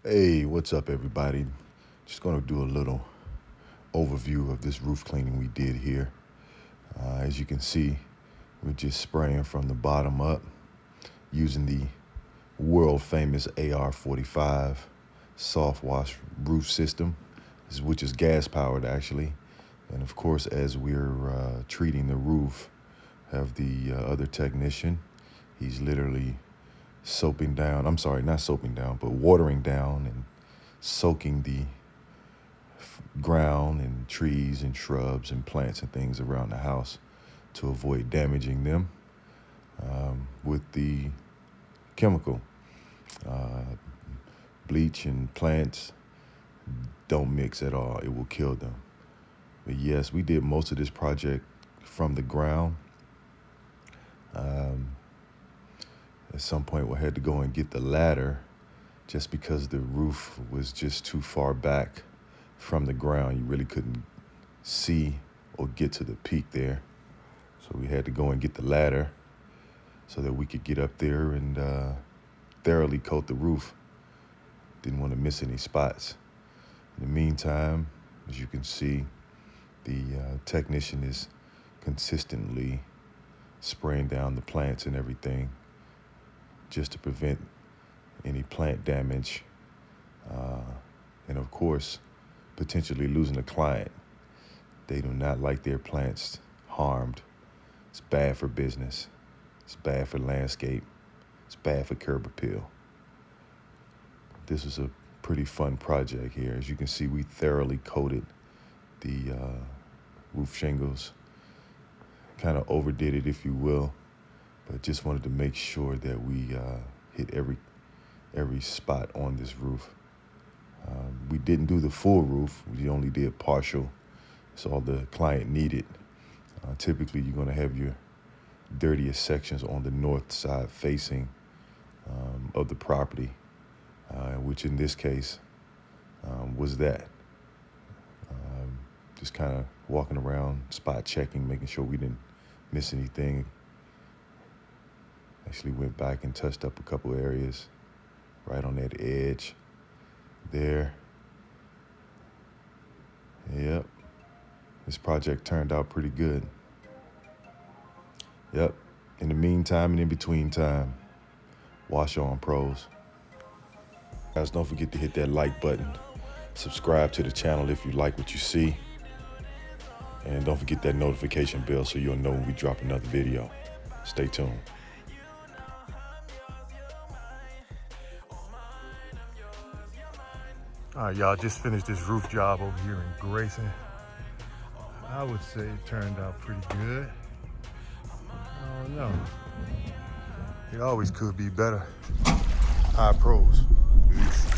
Hey, what's up, everybody? Just going to do a little overview of this roof cleaning we did here. As you can see, we're just spraying from the bottom up using the world famous AR-45 soft wash roof system, which is gas powered actually. And of course, as we're treating the roof, have the other technician. He's literally soaping down, I'm sorry, not soaping down, but watering down and soaking the ground and trees and shrubs and plants and things around the house to avoid damaging them with the chemical. Bleach and plants don't mix at all. It will kill them. But yes, we did most of this project from the ground. At some point, we had to go and get the ladder just because the roof was just too far back from the ground. You really couldn't see or get to the peak there. So we had to go and get the ladder so that we could get up there and thoroughly coat the roof. Didn't want to miss any spots. In the meantime, as you can see, the technician is consistently spraying down the plants and everything just to prevent any plant damage, and of course, potentially losing a client. They do not like their plants harmed. It's bad for business. It's bad for landscape. It's bad for curb appeal. This was a pretty fun project here. As you can see, we thoroughly coated the roof shingles. Kind of overdid it, if you will, but just wanted to make sure that we hit every spot on this roof. We didn't do the full roof. We only did partial. It's all the client needed. Typically, you're going to have your dirtiest sections on the north side facing of the property, which in this case was that. Just kind of walking around, spot checking, making sure we didn't miss anything. Actually went back and touched up a couple areas right on that edge there. Yep, this project turned out pretty good. Yep, in the meantime and in between time, wash on, pros. Guys, don't forget to hit that like button. Subscribe to the channel if you like what you see. And don't forget that notification bell so you'll know when we drop another video. Stay tuned. All right, y'all, just finished this roof job over here in Grayson. I would say it turned out pretty good. I don't know. It always could be better. High pros. Peace.